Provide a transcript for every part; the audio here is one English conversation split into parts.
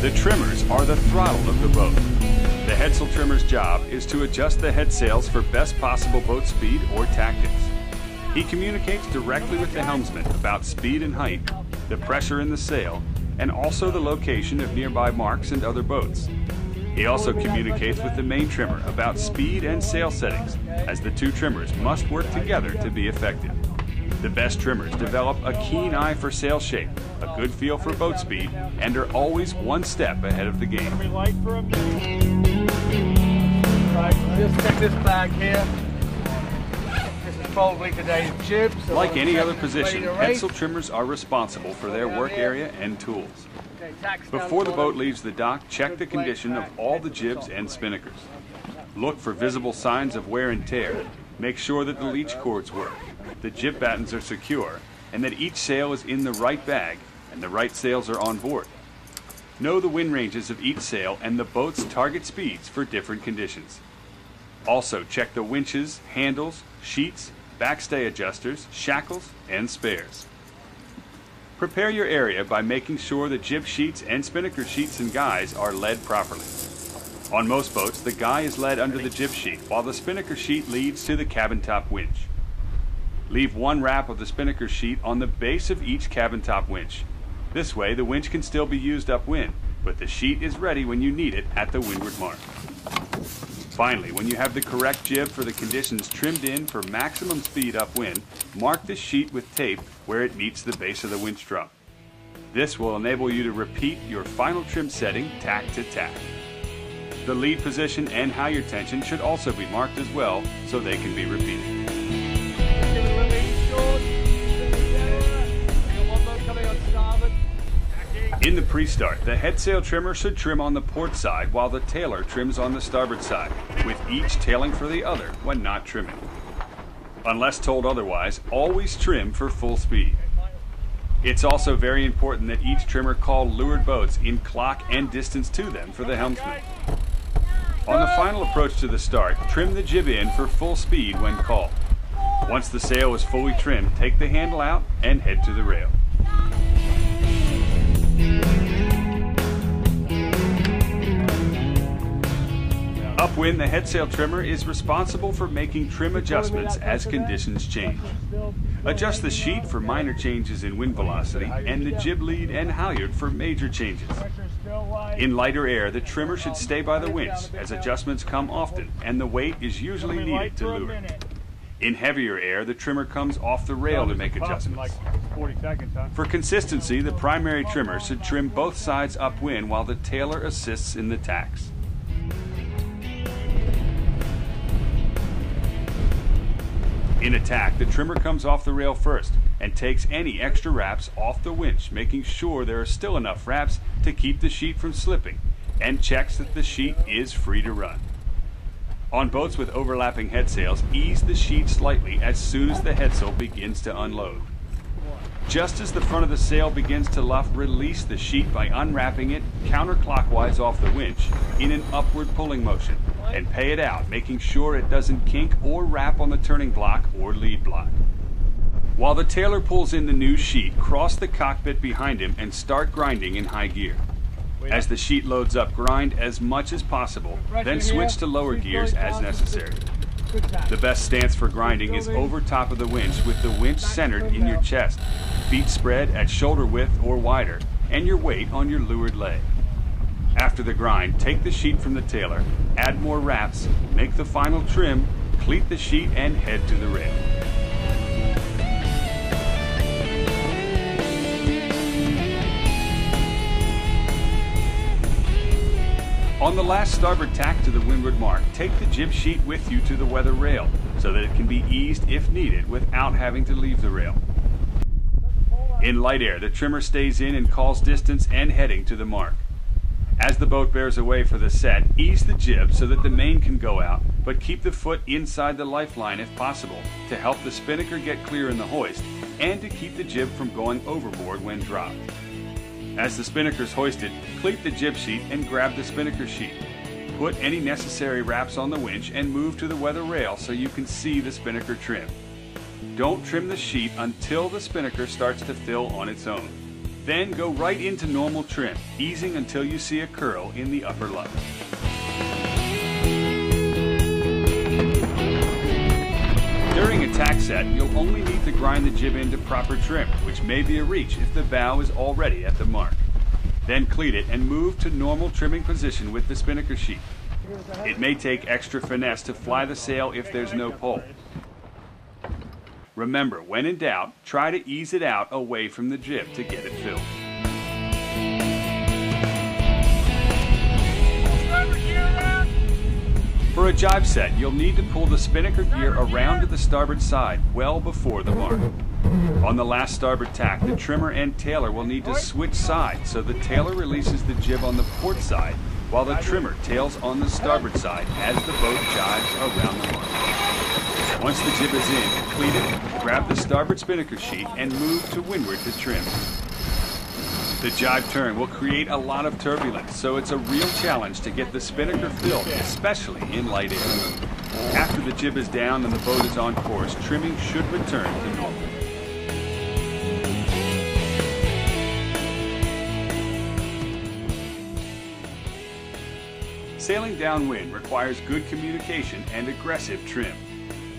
The trimmers are the throttle of the boat. The headsail trimmer's job is to adjust the head sails for best possible boat speed or tactics. He communicates directly with the helmsman about speed and height, the pressure in the sail, and also the location of nearby marks and other boats. He also communicates with the main trimmer about speed and sail settings, as the two trimmers must work together to be effective. The best trimmers develop a keen eye for sail shape, a good feel for boat speed, and are always one step ahead of the game. Just check this bag here. This is probably today's jib. Like any other position, headsail trimmers are responsible for their work area and tools. Before the boat leaves the dock, check the condition of all the jibs and spinnakers. Look for visible signs of wear and tear. Make sure that the leech cords work, the jib battens are secure, and that each sail is in the right bag and the right sails are on board. Know the wind ranges of each sail and the boat's target speeds for different conditions. Also check the winches, handles, sheets, backstay adjusters, shackles, and spares. Prepare your area by making sure the jib sheets and spinnaker sheets and guys are led properly. On most boats, the guy is led under the jib sheet, while the spinnaker sheet leads to the cabin top winch. Leave one wrap of the spinnaker sheet on the base of each cabin top winch. This way, the winch can still be used upwind, but the sheet is ready when you need it at the windward mark. Finally, when you have the correct jib for the conditions trimmed in for maximum speed upwind, mark the sheet with tape where it meets the base of the winch drum. This will enable you to repeat your final trim setting tack to tack. The lead position and halyard tension should also be marked as well so they can be repeated. In the pre-start, the headsail trimmer should trim on the port side while the tailer trims on the starboard side, with each tailing for the other when not trimming. Unless told otherwise, always trim for full speed. It's also very important that each trimmer call leeward boats in clock and distance to them for the helmsman. On the final approach to the start, trim the jib in for full speed when called. Once the sail is fully trimmed, take the handle out and head to the rail. Upwind, the headsail trimmer is responsible for making trim adjustments as conditions change. Adjust the sheet for minor changes in wind velocity and the jib lead and halyard for major changes. In lighter air, the trimmer should stay by the winch as adjustments come often and the weight is usually needed to lure. In heavier air, the trimmer comes off the rail to make adjustments. For consistency, the primary trimmer should trim both sides upwind while the tailer assists in the tacks. In attack, the trimmer comes off the rail first and takes any extra wraps off the winch, making sure there are still enough wraps to keep the sheet from slipping, and checks that the sheet is free to run. On boats with overlapping headsails, ease the sheet slightly as soon as the headsail begins to unload. Just as the front of the sail begins to luff, release the sheet by unwrapping it counterclockwise off the winch in an upward pulling motion, and pay it out, making sure it doesn't kink or wrap on the turning block or lead block. While the tailer pulls in the new sheet, cross the cockpit behind him and start grinding in high gear. As the sheet loads up, grind as much as possible, then switch to lower gears as necessary. The best stance for grinding is over top of the winch with the winch centered in your chest, feet spread at shoulder width or wider, and your weight on your leeward leg. After the grind, take the sheet from the tailer, add more wraps, make the final trim, cleat the sheet, and head to the rail. On the last starboard tack to the windward mark, take the jib sheet with you to the weather rail so that it can be eased if needed without having to leave the rail. In light air, the trimmer stays in and calls distance and heading to the mark. As the boat bears away for the set, ease the jib so that the main can go out, but keep the foot inside the lifeline if possible to help the spinnaker get clear in the hoist and to keep the jib from going overboard when dropped. As the spinnaker is hoisted, cleat the jib sheet and grab the spinnaker sheet. Put any necessary wraps on the winch and move to the weather rail so you can see the spinnaker trim. Don't trim the sheet until the spinnaker starts to fill on its own. Then go right into normal trim, easing until you see a curl in the upper lug. During a tack set, you'll only need to grind the jib into proper trim, which may be a reach if the bow is already at the mark. Then cleat it and move to normal trimming position with the spinnaker sheet. It may take extra finesse to fly the sail if there's no pole. Remember, when in doubt, try to ease it out away from the jib to get it filled. For a jibe set, you'll need to pull the spinnaker gear around to the starboard side well before the mark. On the last starboard tack, the trimmer and tailer will need to switch sides so the tailer releases the jib on the port side while the trimmer tails on the starboard side as the boat jives around the mark. Once the jib is in, cleat it, grab the starboard spinnaker sheet and move to windward to trim. The jibe turn will create a lot of turbulence, so it's a real challenge to get the spinnaker filled, especially in light air. After the jib is down and the boat is on course, trimming should return to normal. Sailing downwind requires good communication and aggressive trim.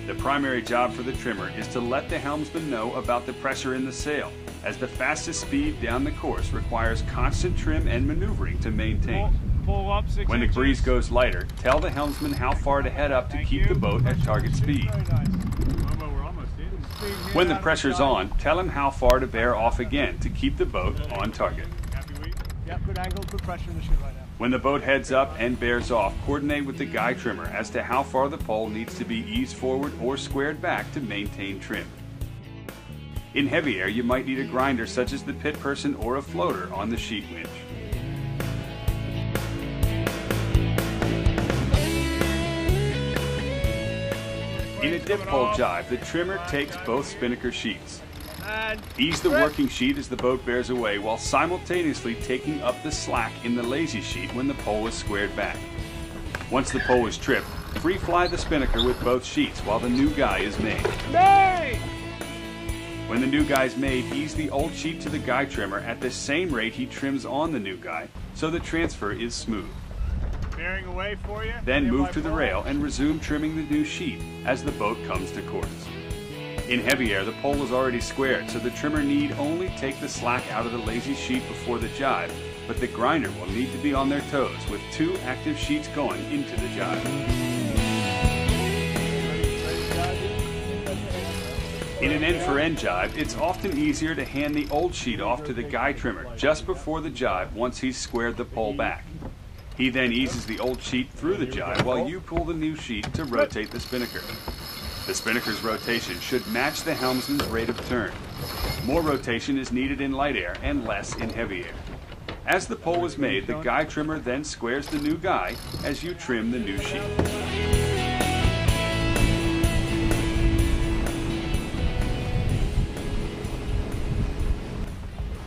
The primary job for the trimmer is to let the helmsman know about the pressure in the sail, as the fastest speed down the course requires constant trim and maneuvering to maintain. Pull up 6 When the breeze goes lighter, tell the helmsman how far to head up to keep the boat at target speed. When the pressure's on, tell him how far to bear off again to keep the boat on target. Yep, good angle, good pressure in the ship right now. When the boat heads up and bears off, coordinate with the guy trimmer as to how far the pole needs to be eased forward or squared back to maintain trim. In heavy air, you might need a grinder such as the pit person or a floater on the sheet winch. In a dip pole jibe, the trimmer takes both spinnaker sheets. Ease the working sheet as the boat bears away while simultaneously taking up the slack in the lazy sheet when the pole is squared back. Once the pole is tripped, free fly the spinnaker with both sheets while the new guy is made. When the new guy is made, ease the old sheet to the guy trimmer at the same rate he trims on the new guy, so the transfer is smooth. Bearing away for you. Then move to the rail and resume trimming the new sheet as the boat comes to course. In heavy air, the pole is already squared, so the trimmer need only take the slack out of the lazy sheet before the jibe, but the grinder will need to be on their toes with 2 active sheets going into the jibe. In an end-for-end jibe, it's often easier to hand the old sheet off to the guy trimmer just before the jibe once he's squared the pole back. He then eases the old sheet through the jibe while you pull the new sheet to rotate the spinnaker. The spinnaker's rotation should match the helmsman's rate of turn. More rotation is needed in light air and less in heavy air. As the pole is made, the guy trimmer then squares the new guy as you trim the new sheet.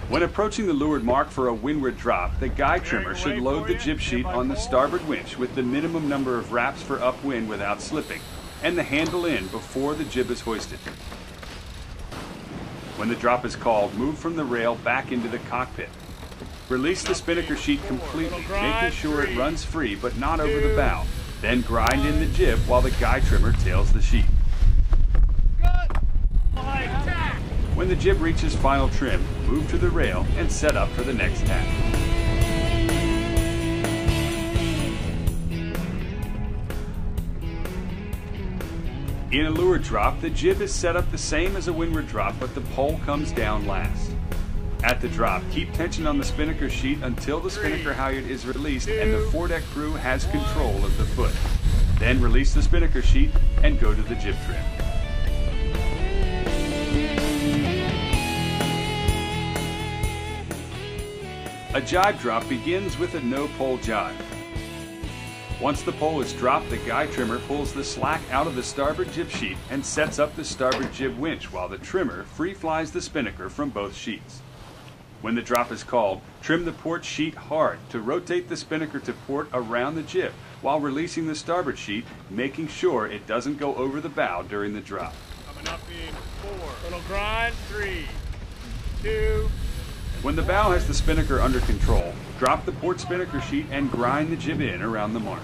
When approaching the leeward mark for a windward drop, the guy trimmer should load the jib sheet on the starboard winch with the minimum number of wraps for upwind without slipping, and the handle in before the jib is hoisted. When the drop is called, move from the rail back into the cockpit. Release the spinnaker sheet completely, making sure it runs free but not over the bow. Then grind in the jib while the guy trimmer tails the sheet. When the jib reaches final trim, move to the rail and set up for the next tack. In a leeward drop, the jib is set up the same as a windward drop, but the pole comes down last. At the drop, keep tension on the spinnaker sheet until the spinnaker halyard is released and the foredeck crew has control of the foot. Then release the spinnaker sheet and go to the jib trim. A jibe drop begins with a no-pole jibe. Once the pole is dropped, the guy trimmer pulls the slack out of the starboard jib sheet and sets up the starboard jib winch while the trimmer free flies the spinnaker from both sheets. When the drop is called, trim the port sheet hard to rotate the spinnaker to port around the jib while releasing the starboard sheet, making sure it doesn't go over the bow during the drop. Coming up in 4. Little grind, 3, 2, When the bow has the spinnaker under control, drop the port spinnaker sheet and grind the jib in around the mark.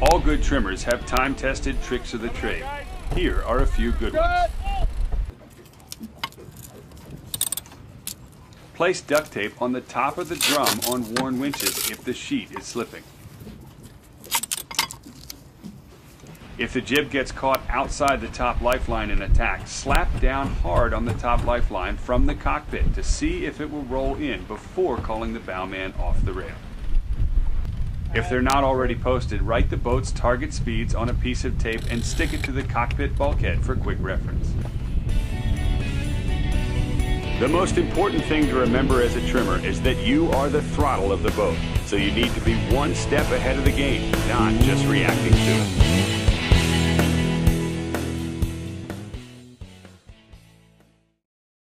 All good trimmers have time-tested tricks of the trade. Here are a few good ones. Place duct tape on the top of the drum on worn winches if the sheet is slipping. If the jib gets caught outside the top lifeline in attack, slap down hard on the top lifeline from the cockpit to see if it will roll in before calling the bowman off the rail. If they're not already posted, write the boat's target speeds on a piece of tape and stick it to the cockpit bulkhead for quick reference. The most important thing to remember as a trimmer is that you are the throttle of the boat, so you need to be one step ahead of the game, not just reacting to it.